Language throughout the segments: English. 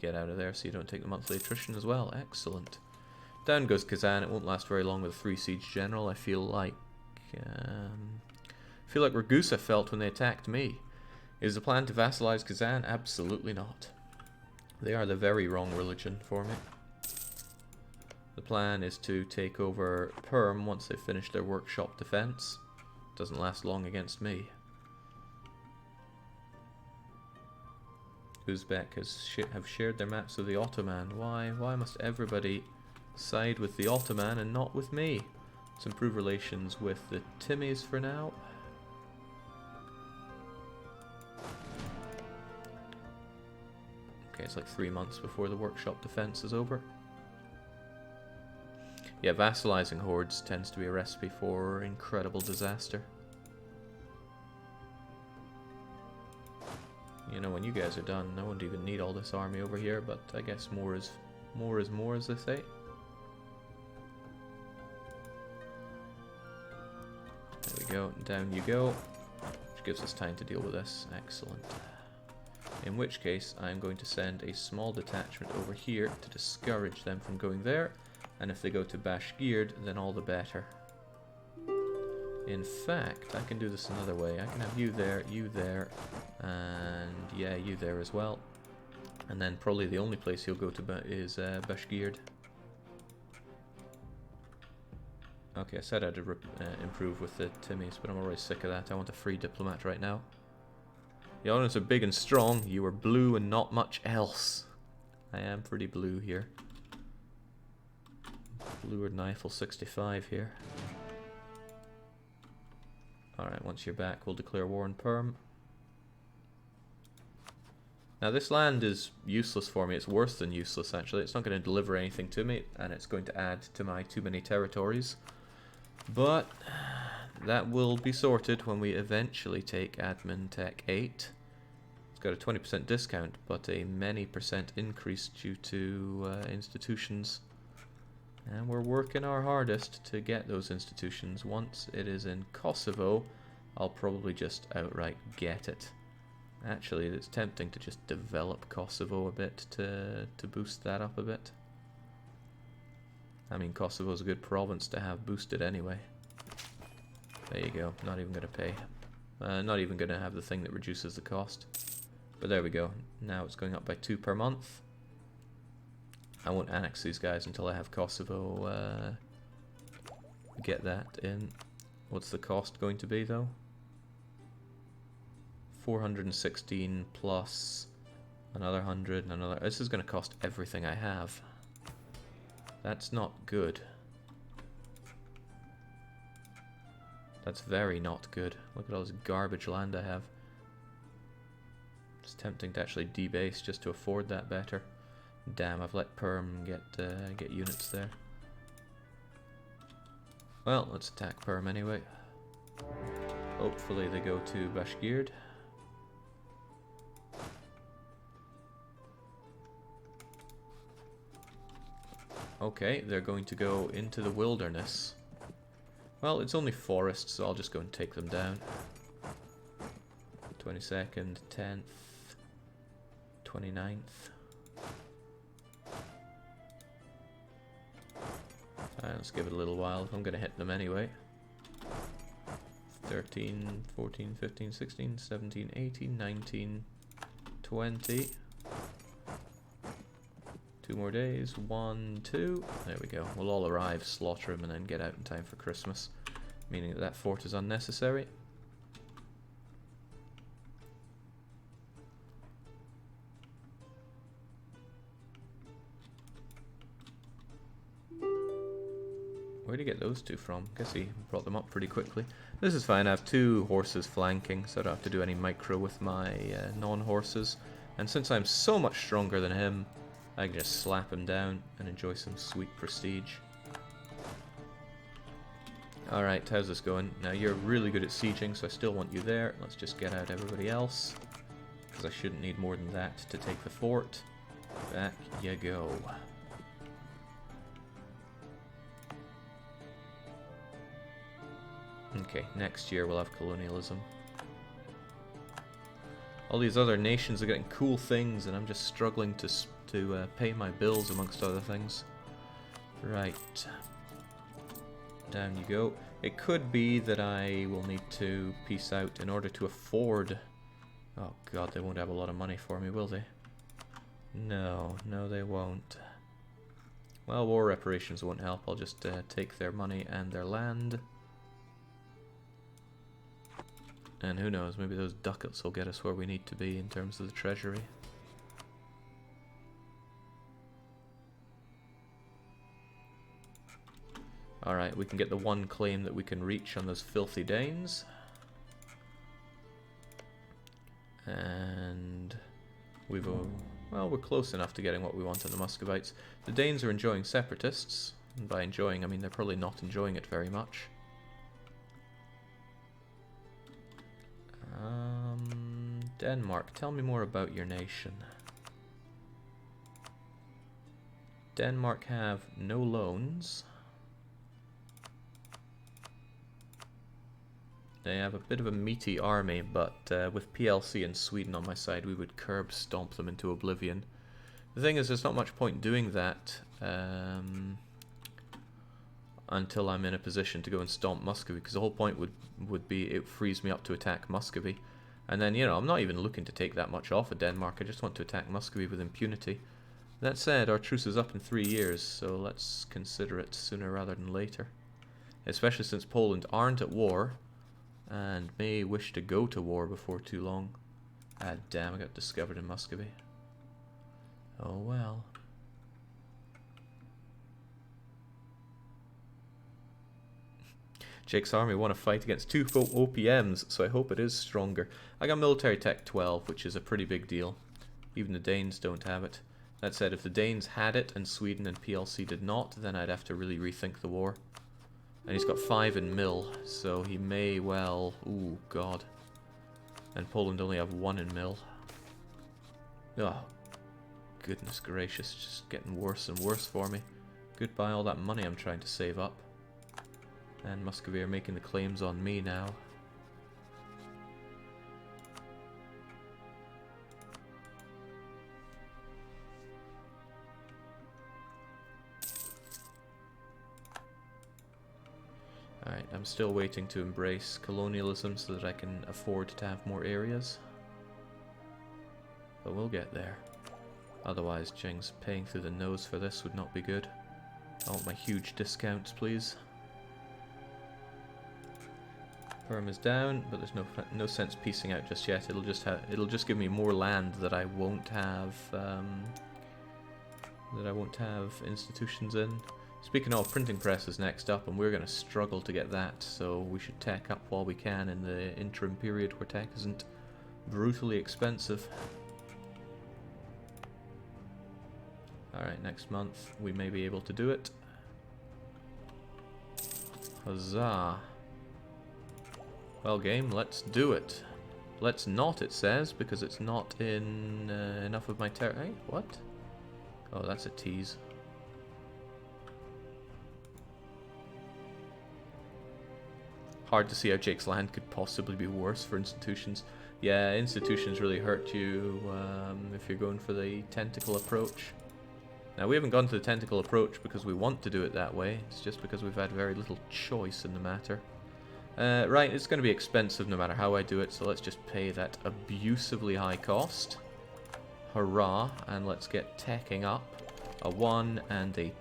get out of there so you don't take the monthly attrition as well. Excellent. Down goes Kazan. It won't last very long with a 3 siege general. I feel like Ragusa felt when they attacked me. Is the plan to vassalize Kazan? Absolutely not. They are the very wrong religion for me. The plan is to take over Perm once they finish their workshop defense. Doesn't last long against me. Uzbek have shared their maps with the Ottoman. Why? Why must everybody side with the Ottoman and not with me? Let's improve relations with the Timmies for now. Okay, it's like 3 months before the workshop defense is over. Yeah, vassalizing hordes tends to be a recipe for incredible disaster. You know, when you guys are done, I wouldn't even need all this army over here, but I guess more is more, as they say. There we go, down you go, which gives us time to deal with this. Excellent. In which case, I'm going to send a small detachment over here to discourage them from going there, and if they go to Bashgird, then all the better. In fact, I can do this another way. I can have you there, and yeah, you there as well. And then probably the only place he'll go to is Bashgird. Okay, I said I'd improve with the Timmies, but I'm already sick of that. I want a free diplomat right now. The Ottomans are big and strong. You are blue and not much else. I am pretty blue here. Bluer than Eiffel 65 here. Alright, once you're back, we'll declare war on Perm. Now this land is useless for me. It's worse than useless, actually. It's not going to deliver anything to me, and it's going to add to my too many territories. But that will be sorted when we eventually take Admin Tech 8. It's got a 20% discount, but a many percent increase due to institutions. And we're working our hardest to get those institutions. Once it is in Kosovo, I'll probably just outright get it. Actually, it's tempting to just develop Kosovo a bit to boost that up a bit. I mean, Kosovo's a good province to have boosted anyway. There you go. Not even going to pay. Not even going to have the thing that reduces the cost. But there we go. Now it's going up by 2 per month. I won't annex these guys until I have Kosovo get that in. What's the cost going to be though? 416 plus another 100 and another. This is going to cost everything I have. That's not good. That's very not good. Look at all this garbage land I have. It's tempting to actually debase just to afford that better. Damn, I've let Perm get units there. Well, let's attack Perm anyway. Hopefully they go to Bashgird. Okay, they're going to go into the wilderness. Well, it's only forests, so I'll just go and take them down. 22nd, 10th, 29th. Let's give it a little while. I'm going to hit them anyway. 13, 14, 15, 16, 17, 18, 19, 20. 2 more days. 1, 2. There we go. We'll all arrive, slaughter them, and then get out in time for Christmas. Meaning that fort is unnecessary. Where'd he get those 2 from? Guess he brought them up pretty quickly. This is fine. I have 2 horses flanking, so I don't have to do any micro with my non-horses. And since I'm so much stronger than him, I can just slap him down and enjoy some sweet prestige. Alright, how's this going? Now you're really good at sieging, so I still want you there. Let's just get out everybody else, because I shouldn't need more than that to take the fort. Back you go. Okay, next year we'll have colonialism. All these other nations are getting cool things, and I'm just struggling to to pay my bills, amongst other things. Right. Down you go. It could be that I will need to peace out in order to afford... Oh god, they won't have a lot of money for me, will they? No, no they won't. Well, war reparations won't help. I'll just take their money and their land. And who knows, maybe those ducats will get us where we need to be in terms of the treasury. Alright, we can get the one claim that we can reach on those filthy Danes. And we've... well, we're close enough to getting what we want on the Muscovites. The Danes are enjoying separatists. And by enjoying, I mean they're probably not enjoying it very much. Denmark, tell me more about your nation. Denmark have no loans. They have a bit of a meaty army, but with PLC and Sweden on my side, we would curb stomp them into oblivion. The thing is, there's not much point doing that until I'm in a position to go and stomp Muscovy, because the whole point would be it frees me up to attack Muscovy. And then, you know, I'm not even looking to take that much off of Denmark, I just want to attack Muscovy with impunity. That said, our truce is up in 3 years, so let's consider it sooner rather than later. Especially since Poland aren't at war, and may wish to go to war before too long. Ah, damn, I got discovered in Muscovy. Oh well. Jake's army won a fight against 2 OPMs, so I hope it is stronger. I got military tech 12, which is a pretty big deal. Even the Danes don't have it. That said, if the Danes had it and Sweden and PLC did not, then I'd have to really rethink the war. And he's got 5 in mill, so he may well... Ooh, god. And Poland only have 1 in mill. Oh, goodness gracious, just getting worse and worse for me. Goodbye all that money I'm trying to save up. And Muscovy are making the claims on me now. Alright, I'm still waiting to embrace colonialism so that I can afford to have more areas. But we'll get there. Otherwise, Qing's paying through the nose for this would not be good. I want my huge discounts, please. Perm is down, but there's no sense piecing out just yet. It'll just give me more land that I won't have institutions in. Speaking of, printing press is next up, and we're going to struggle to get that, so we should tech up while we can in the interim period where tech isn't brutally expensive. Alright, next month we may be able to do it. Huzzah! Well, game, let's do it. Let's not, it says, because it's not in enough of my territory. Hey, what? Oh, that's a tease. Hard to see how Jake's land could possibly be worse for institutions. Yeah, institutions really hurt you if you're going for the tentacle approach. Now, we haven't gone to the tentacle approach because we want to do it that way. It's just because we've had very little choice in the matter. Right, it's going to be expensive no matter how I do it, so let's just pay that abusively high cost. Hurrah, and let's get teching up. A 1 and a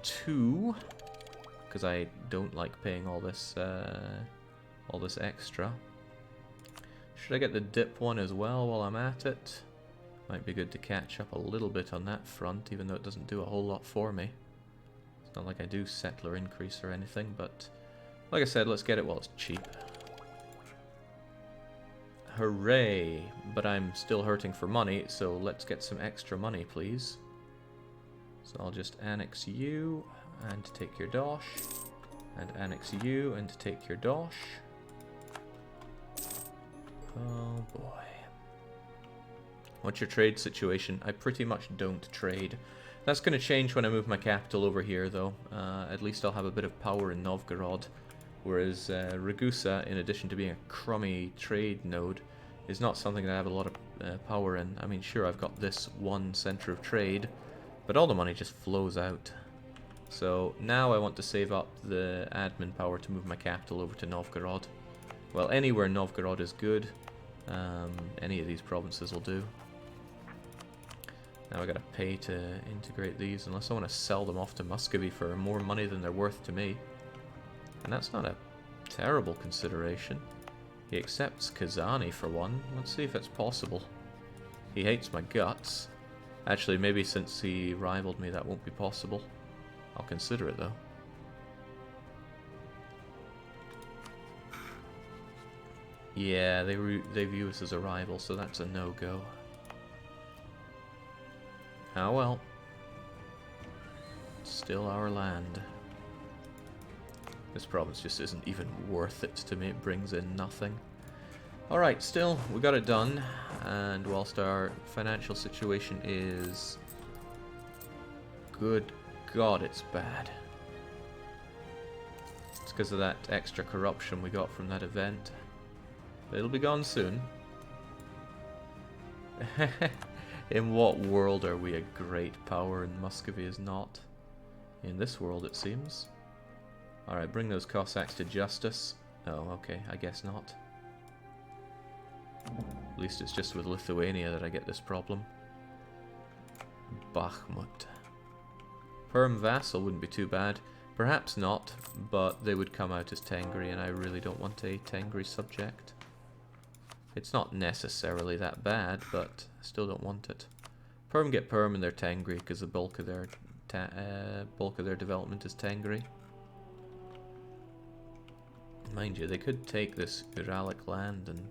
2, because I don't like paying all this extra. Should I get the dip one as well while I'm at it? Might be good to catch up a little bit on that front, even though it doesn't do a whole lot for me. It's not like I do settler increase or anything, but... like I said, let's get it while it's cheap. Hooray! But I'm still hurting for money, so let's get some extra money, please. So I'll just annex you, and take your dosh. And annex you, and take your dosh. Oh boy. What's your trade situation? I pretty much don't trade. That's going to change when I move my capital over here, though. At least I'll have a bit of power in Novgorod. Whereas Ragusa, in addition to being a crummy trade node, is not something that I have a lot of power in. I mean, sure, I've got this one center of trade, but all the money just flows out. So now I want to save up the admin power to move my capital over to Novgorod. Well, anywhere Novgorod is good. Any of these provinces will do. Now I gotta pay to integrate these, unless I want to sell them off to Muscovy for more money than they're worth to me. And that's not a terrible consideration. He accepts Kazani for one. Let's see if it's possible. He hates my guts. Actually, maybe since he rivaled me that won't be possible. I'll consider it though. Yeah, they view us as a rival, so that's a no-go. Ah well. It's still our land. This province just isn't even worth it to me. It brings in nothing. Alright, still, we got it done. And whilst our financial situation is... good God, it's bad. It's because of that extra corruption we got from that event. But it'll be gone soon. In what world are we a great power and Muscovy is not? In this world, it seems. Alright, bring those Cossacks to justice. Oh, okay, I guess not. At least it's just with Lithuania that I get this problem. Bakhmut. Perm vassal wouldn't be too bad. Perhaps not, but they would come out as Tengri, and I really don't want a Tengri subject. It's not necessarily that bad, but I still don't want it. Perm get Perm and they're Tengri because the bulk of their development is Tengri. Mind you, they could take this Uralic land and...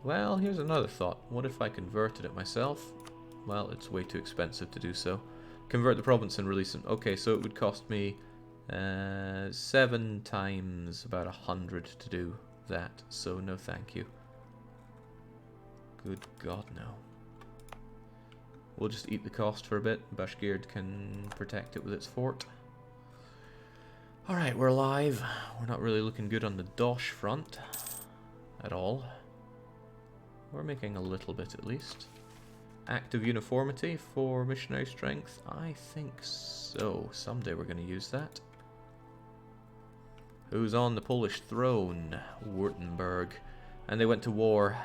Well, here's another thought. What if I converted it myself? Well, it's way too expensive to do so. Convert the province and release them. Okay, so it would cost me 7 times about 100 to do that. So no thank you. Good God, no. We'll just eat the cost for a bit. Bashgird can protect it with its fort. Alright, we're alive. We're not really looking good on the Dosh front. At all. We're making a little bit at least. Active uniformity for missionary strength? I think so. Someday we're going to use that. Who's on the Polish throne? Württemberg. And they went to war.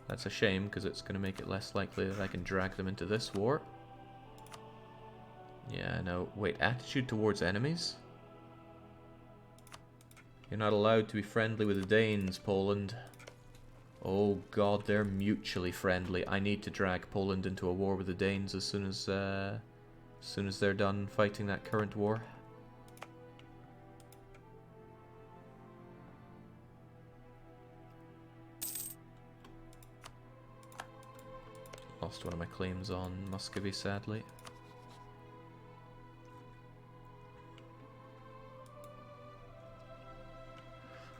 That's a shame, because it's going to make it less likely that I can drag them into this war. Yeah, no. Wait, attitude towards enemies? You're not allowed to be friendly with the Danes, Poland. Oh god, they're mutually friendly. I need to drag Poland into a war with the Danes as soon as they're done fighting that current war. Lost one of my claims on Muscovy, sadly.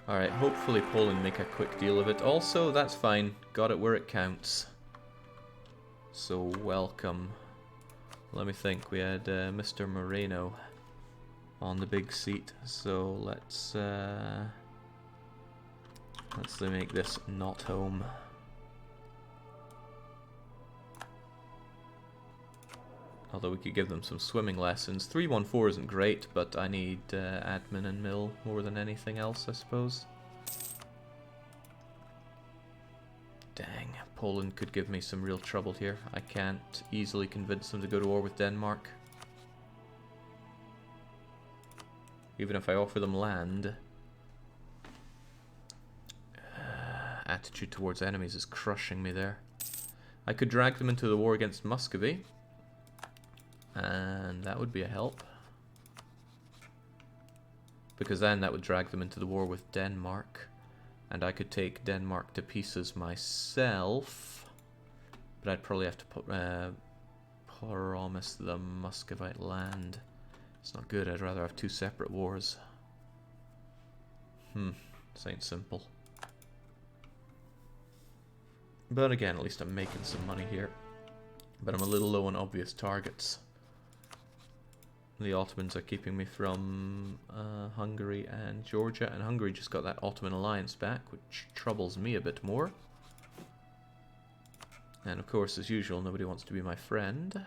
Alright, hopefully Poland make a quick deal of it. Also, that's fine. Got it where it counts. So, welcome. Let me think. We had Mr. Moreno on the big seat. So, let's make this not home. Although we could give them some swimming lessons. 314 isn't great, but I need admin and mill more than anything else, I suppose. Dang, Poland could give me some real trouble here. I can't easily convince them to go to war with Denmark. Even if I offer them land. Attitude towards enemies is crushing me there. I could drag them into the war against Muscovy. And that would be a help. Because then that would drag them into the war with Denmark. And I could take Denmark to pieces myself. But I'd probably have to promise the Muscovite land. It's not good, I'd rather have 2 separate wars. This ain't simple. But again, at least I'm making some money here. But I'm a little low on obvious targets. The Ottomans are keeping me from Hungary and Georgia, and Hungary just got that Ottoman alliance back, which troubles me a bit more. And of course, as usual, nobody wants to be my friend.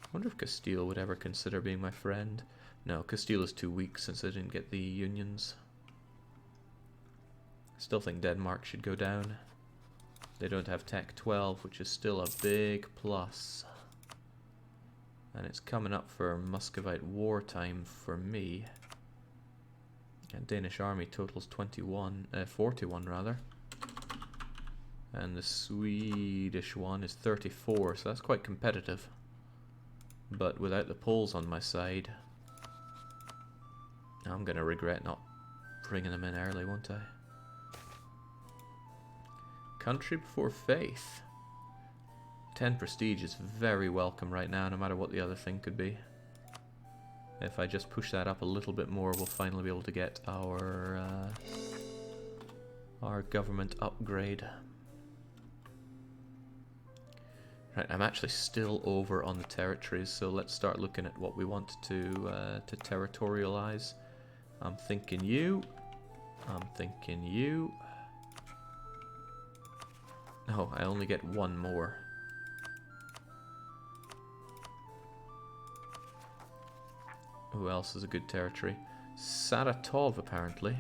I wonder if Castile would ever consider being my friend. No, Castile is too weak since I didn't get the unions. I still think Denmark should go down. They don't have Tech 12, which is still a big plus. And it's coming up for Muscovite wartime for me. And Danish army totals 41 rather. And the Swedish one is 34, so that's quite competitive. But without the Poles on my side, I'm going to regret not bringing them in early, won't I? Country before faith. 10 prestige is very welcome right now, no matter what the other thing could be. If I just push that up a little bit more, we'll finally be able to get our government upgrade. Right, I'm actually still over on the territories, so let's start looking at what we want to territorialize. I'm thinking you. I'm thinking you. Oh, I only get one more. Who else is a good territory? Saratov, apparently.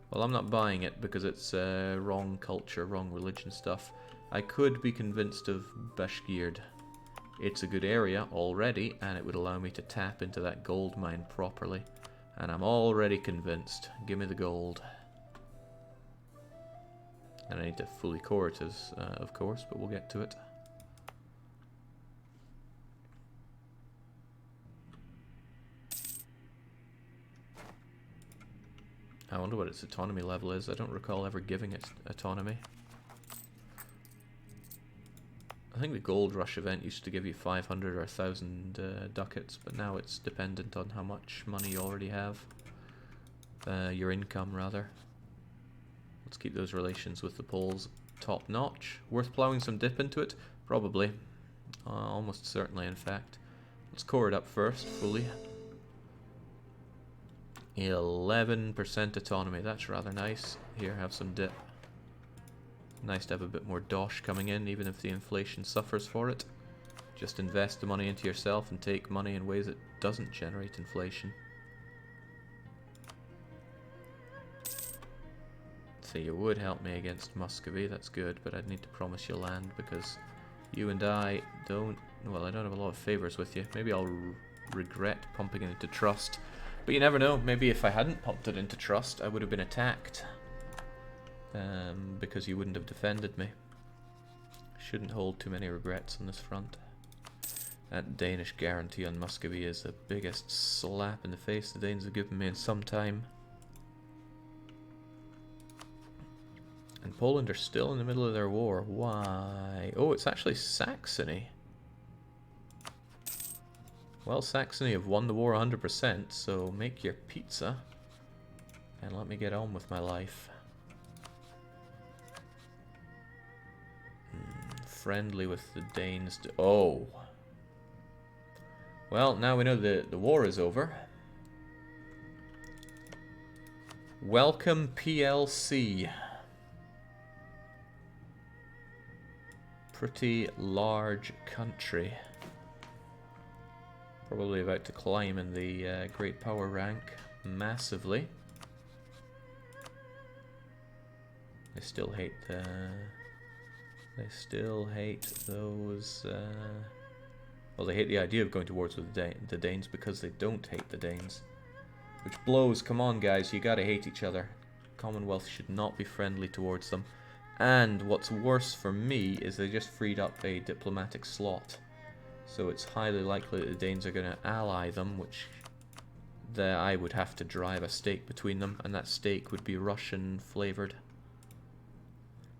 Well, I'm not buying it because it's wrong culture, wrong religion stuff. I could be convinced of Bashgird. It's a good area already, and it would allow me to tap into that gold mine properly. And I'm already convinced. Give me the gold. And I need to fully core it, of course, but we'll get to it. I wonder what its autonomy level is. I don't recall ever giving it autonomy. I think the Gold Rush event used to give you 500 or 1,000 ducats, but now it's dependent on how much money you already have. Your income, rather. Let's keep those relations with the Poles top notch. Worth plowing some dip into it? Probably. Almost certainly, in fact. Let's core it up first, fully. 11% autonomy, that's rather nice. Here, have some dip. Nice to have a bit more dosh coming in, even if the inflation suffers for it. Just invest the money into yourself and take money in ways that doesn't generate inflation. So you would help me against Muscovy, that's good, but I'd need to promise you land because you and I don't... Well, I don't have a lot of favours with you. Maybe I'll regret pumping it into trust. But you never know, maybe if I hadn't pumped it into trust, I would have been attacked. Because you wouldn't have defended me. Shouldn't hold too many regrets on this front. That Danish guarantee on Muscovy is the biggest slap in the face the Danes have given me in some time. And Poland are still in the middle of their war. Why? Oh, it's actually Saxony. Well, Saxony have won the war 100%, so make your pizza. And let me get on with my life. Friendly with the Danes. Oh. Well, now we know the war is over. Welcome, PLC. Pretty large country. Probably about to climb in the great power rank massively. They still hate the... They still hate those... Well, they hate the idea of going to wars with the Danes because they don't hate the Danes. Which blows. Come on, guys. You gotta hate each other. Commonwealth should not be friendly towards them. And what's worse for me is they just freed up a diplomatic slot. So it's highly likely that the Danes are going to ally them, which I would have to drive a stake between them, and that stake would be Russian flavoured.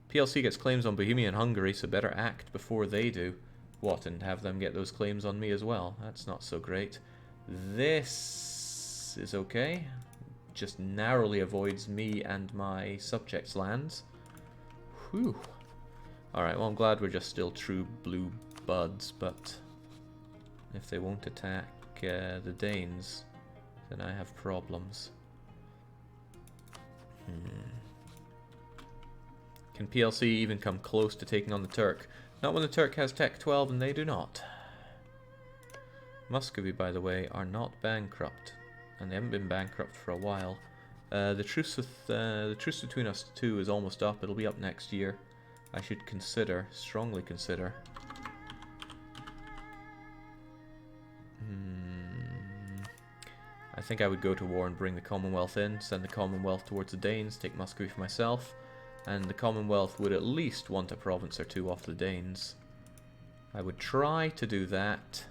PLC gets claims on Bohemia and Hungary, so better act before they do. What, and have them get those claims on me as well? That's not so great. This is okay. Just narrowly avoids me and my subjects' lands. Whew. Alright, well I'm glad we're just still true blue buds, but if they won't attack the Danes, then I have problems. Can PLC even come close to taking on the Turk? Not when the Turk has Tech 12 and they do not. Muscovy, by the way, are not bankrupt, and they haven't been bankrupt for a while. The truce between us two is almost up. It'll be up next year. I should consider, strongly consider. I think I would go to war and bring the Commonwealth in, send the Commonwealth towards the Danes, take Muscovy for myself, and the Commonwealth would at least want a province or two off the Danes. I would try to do that,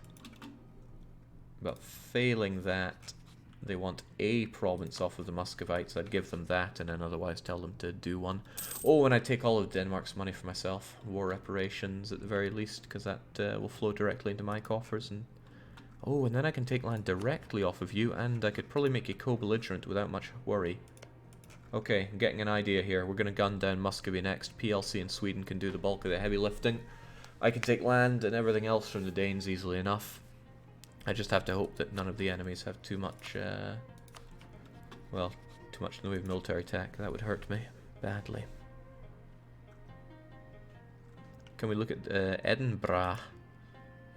but failing that, they want a province off of the Muscovites. I'd give them that and then otherwise tell them to do one. Oh, and I'd take all of Denmark's money for myself. War reparations at the very least, because that will flow directly into my coffers. And oh, and then I can take land directly off of you, and I could probably make you co-belligerent without much worry. Okay, I'm getting an idea here. We're going to gun down Muscovy next. PLC and Sweden can do the bulk of the heavy lifting. I can take land and everything else from the Danes easily enough. I just have to hope that none of the enemies have too much, well, too much in the way of military tech. That would hurt me badly. Can we look at Edinburgh?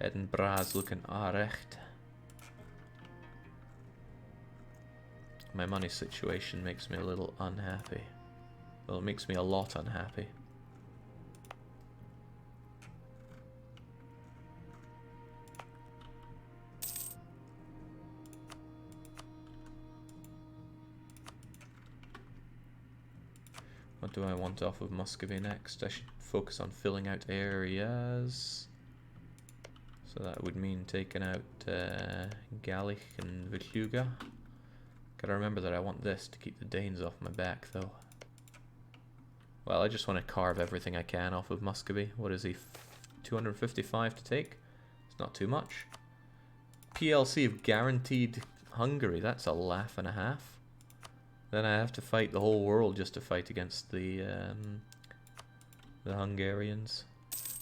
Edinburgh's looking alright. My money situation makes me a little unhappy. Well, it makes me a lot unhappy. What do I want off of Muscovy next? I should focus on filling out areas. So that would mean taking out Gallich and Vituga. Gotta remember that I want this to keep the Danes off my back, though. Well, I just want to carve everything I can off of Muscovy. What is he? 255 to take? It's not too much. PLC have guaranteed Hungary. That's a laugh and a half. Then I have to fight the whole world just to fight against the Hungarians.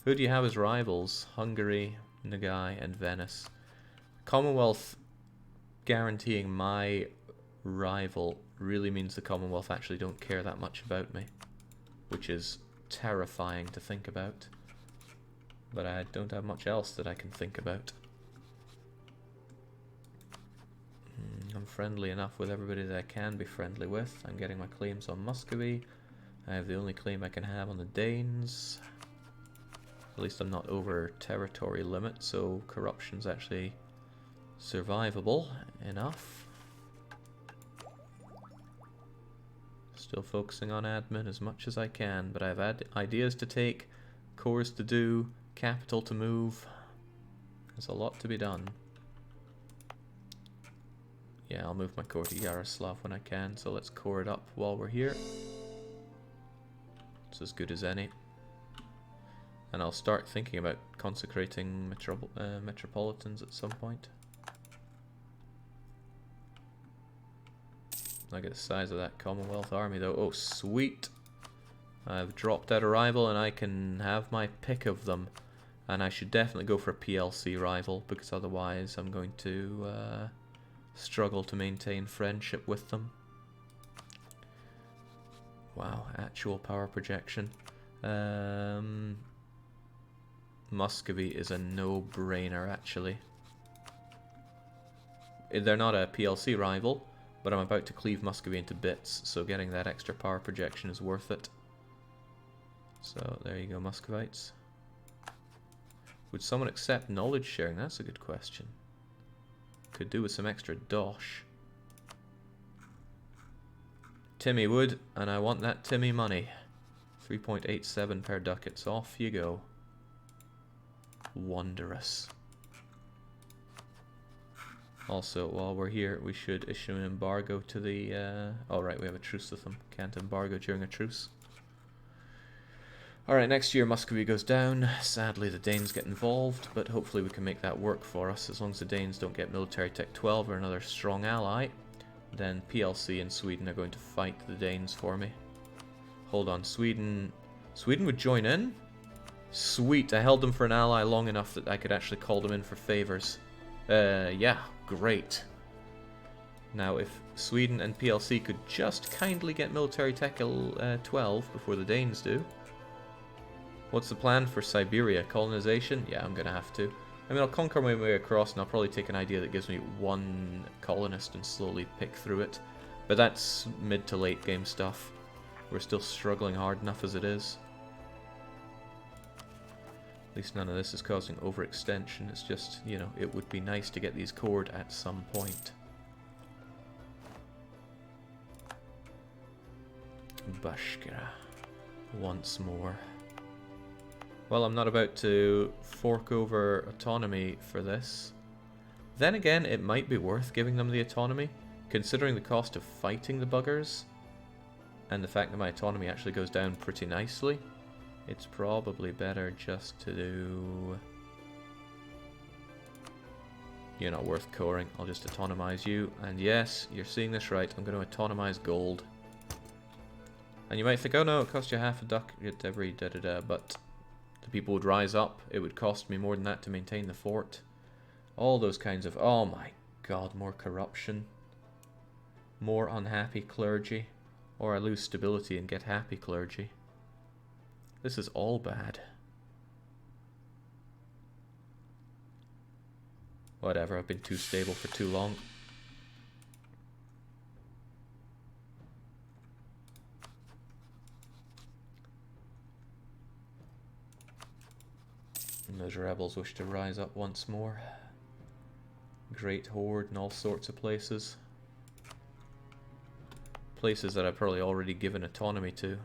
Who do you have as rivals? Hungary, Nogai, and Venice. Commonwealth guaranteeing my rival really means the Commonwealth actually don't care that much about me, which is terrifying to think about. But I don't have much else that I can think about. I'm friendly enough with everybody that I can be friendly with. I'm getting my claims on Muscovy. I have the only claim I can have on the Danes. At least I'm not over territory limit, so corruption's actually survivable enough. Still focusing on admin as much as I can, but I've had ideas to take, cores to do, capital to move. There's a lot to be done. Yeah, I'll move my core to Yaroslav when I can, so let's core it up while we're here. It's as good as any. And I'll start thinking about consecrating metropolitans at some point. Look at the size of that Commonwealth army though. Oh, sweet! I've dropped out a rival and I can have my pick of them. And I should definitely go for a PLC rival, because otherwise I'm going to struggle to maintain friendship with them. Wow, actual power projection. Muscovy is a no-brainer, actually. They're not a PLC rival, but I'm about to cleave Muscovy into bits, so getting that extra power projection is worth it. So there you go, Muscovites. Would someone accept knowledge sharing? That's a good question. Could do with some extra dosh. Timmy would, and I want that Timmy money. 3.87 per ducats. Off you go. Wondrous. Also, while we're here, we should issue an embargo to the... oh, right, we have a truce with them. Can't embargo during a truce. Alright, next year Muscovy goes down. Sadly, the Danes get involved, but hopefully we can make that work for us. As long as the Danes don't get military tech 12 or another strong ally, then PLC and Sweden are going to fight the Danes for me. Hold on, Sweden... Sweden would join in? Sweet, I held them for an ally long enough that I could actually call them in for favors. Yeah, great. Now, if Sweden and PLC could just kindly get military tech 12 before the Danes do. What's the plan for Siberia? Colonization? Yeah, I'm gonna have to. I mean, I'll conquer my way across, and I'll probably take an idea that gives me one colonist and slowly pick through it. But that's mid to late game stuff. We're still struggling hard enough as it is. At least none of this is causing overextension. It's just, you know, it would be nice to get these cored at some point. Bashkira. Once more. Well, I'm not about to fork over autonomy for this. Then again, it might be worth giving them the autonomy, considering the cost of fighting the buggers, and the fact that my autonomy actually goes down pretty nicely. It's probably better just to do... You're not worth coring. I'll just autonomize you. And yes, you're seeing this right. I'm going to autonomize gold. And you might think, oh no, it costs you half a duck at every da-da-da, but the people would rise up. It would cost me more than that to maintain the fort. All those kinds of... Oh my god, more corruption. More unhappy clergy. Or I lose stability and get happy clergy. This is all bad. Whatever, I've been too stable for too long. And those rebels wish to rise up once more. Great Horde and all sorts of places. Places that I've probably already given autonomy to.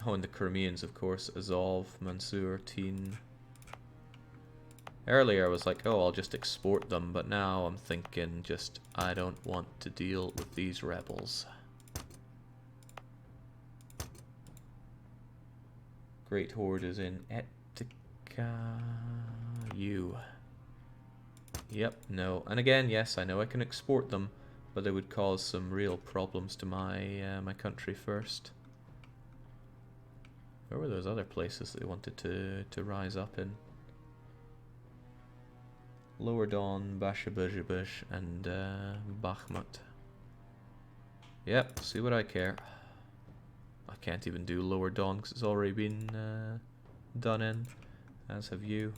Oh, and the Crimeans, of course. Azov, Mansour, Teen. Earlier I was like, oh, I'll just export them, but now I'm thinking just, I don't want to deal with these rebels. Great Horde is in Etika. You. Yep, no. And again, yes, I know I can export them, but they would cause some real problems to my my country first. Where were those other places that they wanted to rise up in? Lower Don, Bashabujabush, and Bakhmut. Yep, see what I care. I can't even do Lower Don because it's already been done in, as have you.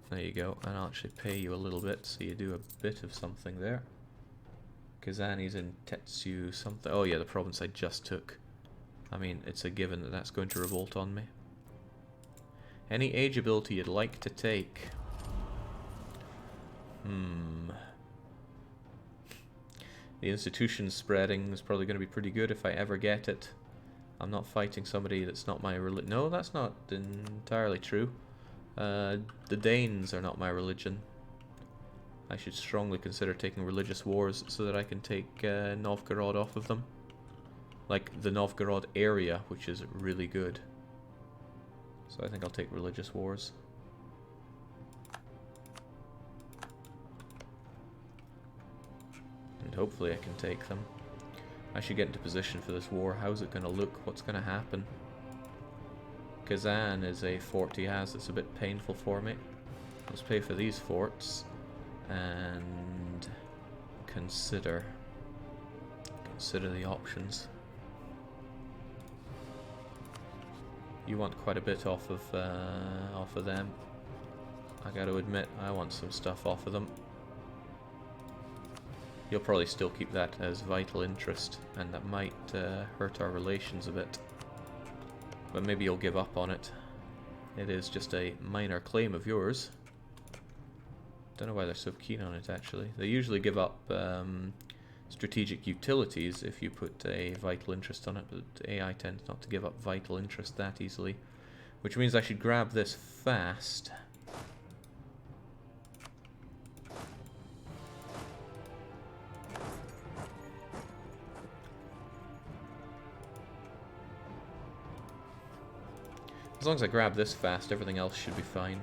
There you go, and I'll actually pay you a little bit so you do a bit of something there. Kazani's in Tetsu something. Oh yeah, the province I just took. I mean, it's a given that that's going to revolt on me. Any age ability you'd like to take? The institution spreading is probably going to be pretty good if I ever get it. I'm not fighting somebody that's not my religion. No, that's not entirely true. The Danes are not my religion. I should strongly consider taking religious wars so that I can take Novgorod off of them. Like the Novgorod area, which is really good. So I think I'll take religious wars. And hopefully I can take them. I should get into position for this war. How's it going to look? What's going to happen? Kazan is a fort he has that's a bit painful for me. Let's pay for these forts and consider the options. You want quite a bit off of them. I got to admit, I want some stuff off of them. You'll probably still keep that as vital interest, and that might hurt our relations a bit. But maybe you'll give up on it. It is just a minor claim of yours. Don't know why they're so keen on it, actually. They usually give up strategic utilities if you put a vital interest on it, but AI tends not to give up vital interest that easily. Which means I should grab this fast. As long as I grab this fast, everything else should be fine.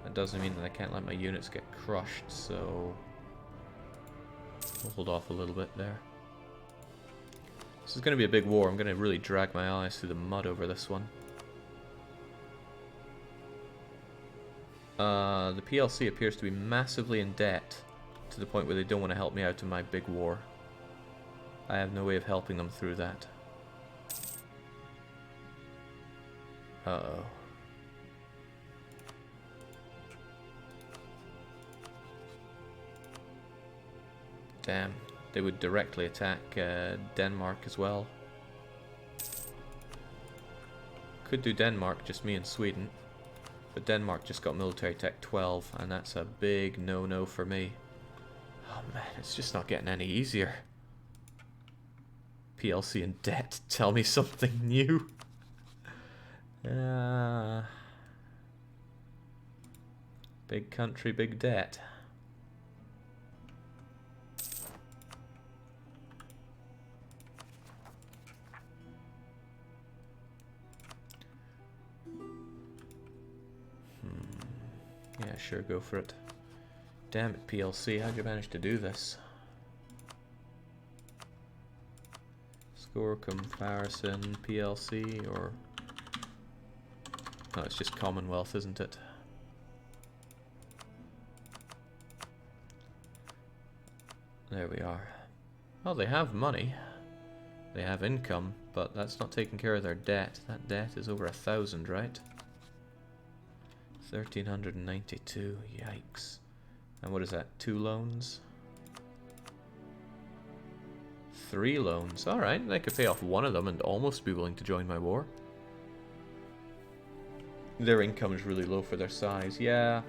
That doesn't mean that I can't let my units get crushed, so... We'll hold off a little bit there. This is going to be a big war. I'm going to really drag my allies through the mud over this one. The PLC appears to be massively in debt to the point where they don't want to help me out in my big war. I have no way of helping them through that. Uh-oh. Damn, they would directly attack Denmark as well. Could do Denmark, just me and Sweden. But Denmark just got military tech 12, and that's a big no-no for me. Oh man, it's just not getting any easier. PLC in debt, tell me something new. Big country, big debt. Yeah, sure, go for it. Damn it, PLC, how'd you manage to do this? Score comparison, PLC, or... No, it's just Commonwealth, isn't it? There we are. Well, they have money. They have income, but that's not taking care of their debt. That debt is over 1,000, right? 1,392, yikes. And what is that, 2 loans? 3 loans, alright, I could pay off one of them and almost be willing to join my war. Their income is really low for their size, yeah.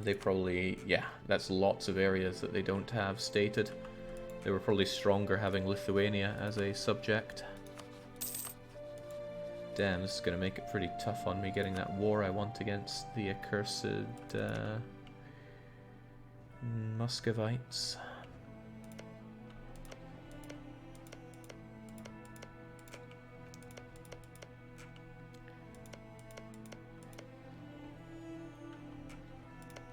They probably, yeah, that's lots of areas that they don't have stated. They were probably stronger having Lithuania as a subject. Damn, this is going to make it pretty tough on me getting that war I want against the accursed Muscovites.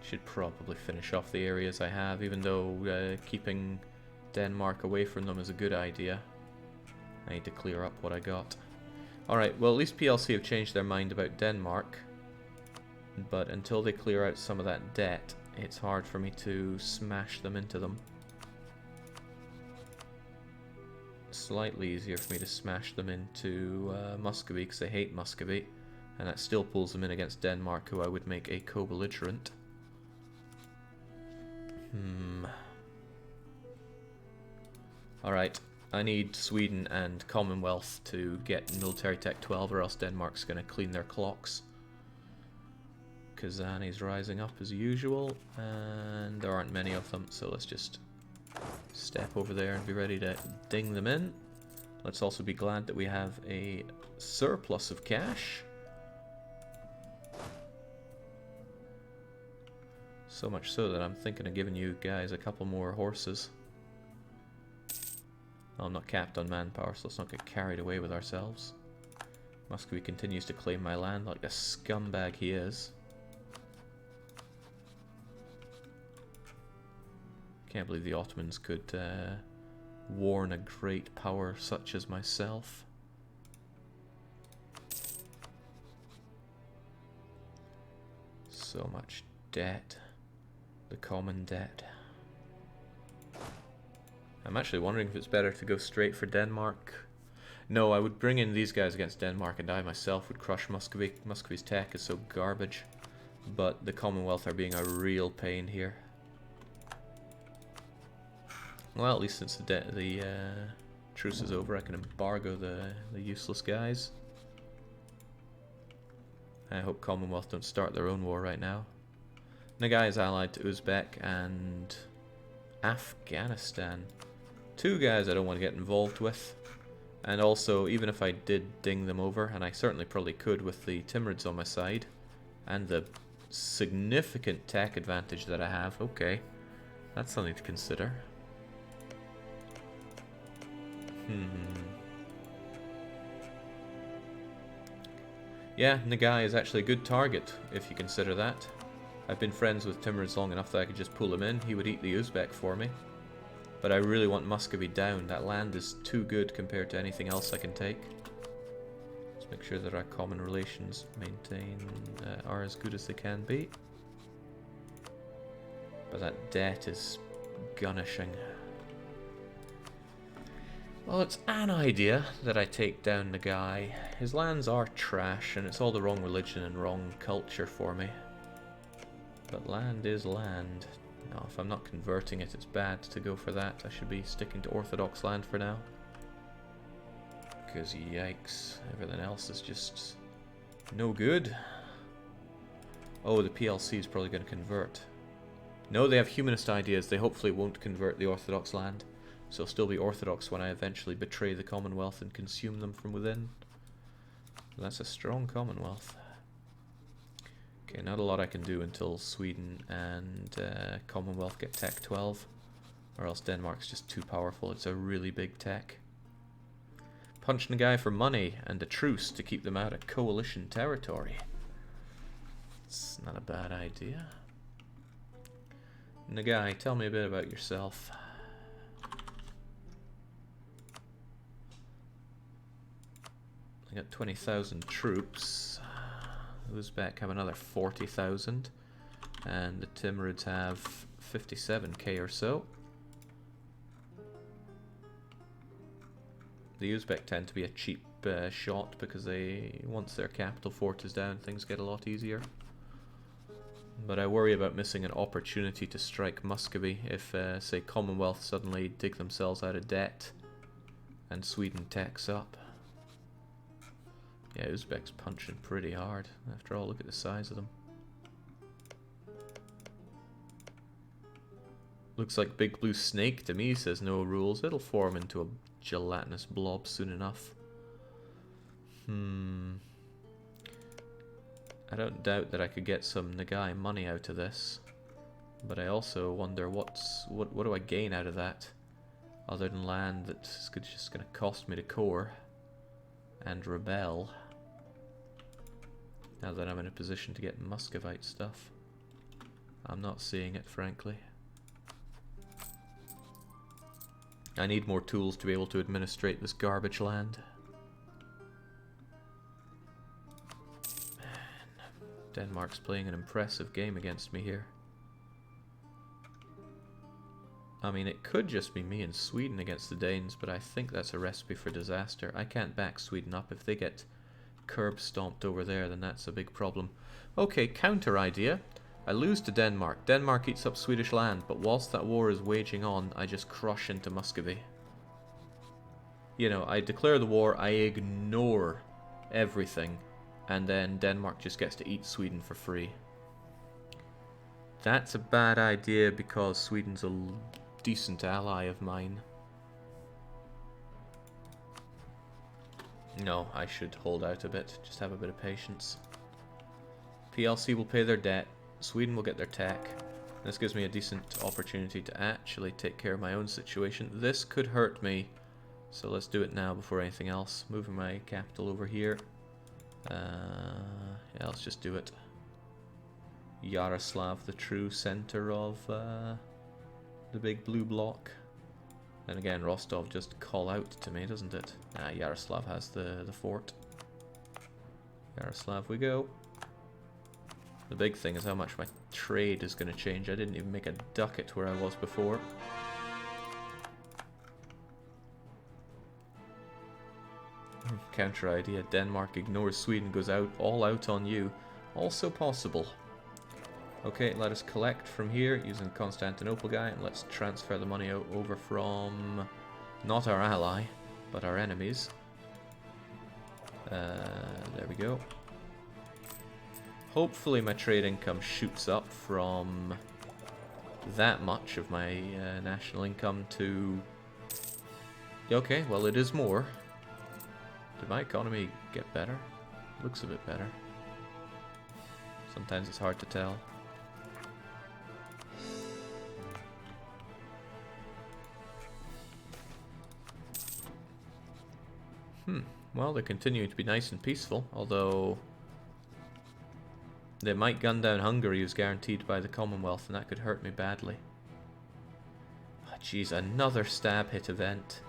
Should probably finish off the areas I have, even though keeping Denmark away from them is a good idea. I need to clear up what I got. Alright, well at least PLC have changed their mind about Denmark, but until they clear out some of that debt, it's hard for me to smash them into them. Slightly easier for me to smash them into Muscovy, because they hate Muscovy, and that still pulls them in against Denmark, who I would make a co-belligerent. Alright, I need Sweden and Commonwealth to get military tech 12, or else Denmark's going to clean their clocks. Kazani's rising up as usual, and there aren't many of them, so let's just step over there and be ready to ding them in. Let's also be glad that we have a surplus of cash. So much so that I'm thinking of giving you guys a couple more horses. I'm not capped on manpower, so let's not get carried away with ourselves. Muscovy continues to claim my land like the scumbag he is. Can't believe the Ottomans could warn a great power such as myself. So much debt. The common debt. I'm actually wondering if it's better to go straight for Denmark. No, I would bring in these guys against Denmark, and I myself would crush Muscovy. Muscovy's tech is so garbage. But the Commonwealth are being a real pain here. Well, at least since the truce is over, I can embargo the useless guys. I hope Commonwealth don't start their own war right now. Nagai is allied to Uzbek and Afghanistan. 2 guys I don't want to get involved with. And also, even if I did ding them over, and I certainly probably could with the Timurids on my side, and the significant tech advantage that I have, okay, that's something to consider. Yeah, Nagai is actually a good target, if you consider that. I've been friends with Timurids long enough that I could just pull him in. He would eat the Uzbek for me. But I really want Muscovy down. That land is too good compared to anything else I can take. Let's make sure that our common relations are as good as they can be. But that debt is gunishing. Well, it's an idea that I take down the guy. His lands are trash, and it's all the wrong religion and wrong culture for me. But land is land. No, if I'm not converting it, it's bad to go for that. I should be sticking to Orthodox land for now. Because yikes, everything else is just no good. Oh, the PLC is probably going to convert. No, they have humanist ideas. They hopefully won't convert the Orthodox land. So it'll still be Orthodox when I eventually betray the Commonwealth and consume them from within. That's a strong Commonwealth. Okay, not a lot I can do until Sweden and Commonwealth get Tech 12. Or else Denmark's just too powerful. It's a really big tech. Punching a guy for money and a truce to keep them out of coalition territory. It's not a bad idea. Nagai, tell me a bit about yourself. I got 20,000 troops. Uzbek have another 40,000. And the Timurids have 57k or so. The Uzbek tend to be a cheap shot because once their capital fort is down, things get a lot easier. But I worry about missing an opportunity to strike Muscovy if, say, Commonwealth suddenly dig themselves out of debt and Sweden techs up. Yeah, Uzbek's punching pretty hard. After all, look at the size of them. Looks like Big Blue Snake to me says no rules. It'll form into a gelatinous blob soon enough. I don't doubt that I could get some Nagai money out of this, but I also wonder what do I gain out of that, other than land that's just going to cost me to core and rebel. Now that I'm in a position to get Muscovite stuff, I'm not seeing it, frankly. I need more tools to be able to administrate this garbage land. Denmark's playing an impressive game against me here. I mean, it could just be me and Sweden against the Danes, but I think that's a recipe for disaster. I can't back Sweden up. If they get curb stomped over there, then that's a big problem. Okay, counter idea. I lose to Denmark. Denmark eats up Swedish land, but whilst that war is waging on, I just crush into Muscovy. You know, I declare the war, I ignore everything, and then Denmark just gets to eat Sweden for free. That's a bad idea because Sweden's a decent ally of mine. No, I should hold out a bit, just have a bit of patience. PLC will pay their debt, Sweden will get their tech. This gives me a decent opportunity to actually take care of my own situation. This could hurt me, so let's do it now before anything else. Moving my capital over here. Yeah, let's just do it. Yaroslav, the true center of the big blue bloc. And again, Rostov just call out to me, doesn't it? Ah, Yaroslav has the fort. Yaroslav we go. The big thing is how much my trade is going to change. I didn't even make a ducat where I was before. Counter idea. Denmark ignores Sweden, goes out all out on you. Also possible. Okay, let us collect from here using the Constantinople guy, and let's transfer the money over from not our ally, but our enemies. There we go. Hopefully my trade income shoots up from that much of my national income to... Okay, well it is more. Did my economy get better? Looks a bit better. Sometimes it's hard to tell. Well, they're continuing to be nice and peaceful, although they might gun down Hungary, who's guaranteed by the Commonwealth, and that could hurt me badly. Jeez, another stab hit event.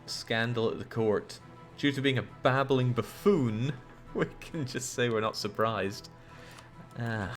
Scandal at the court. Due to being a babbling buffoon, we can just say we're not surprised. Ah,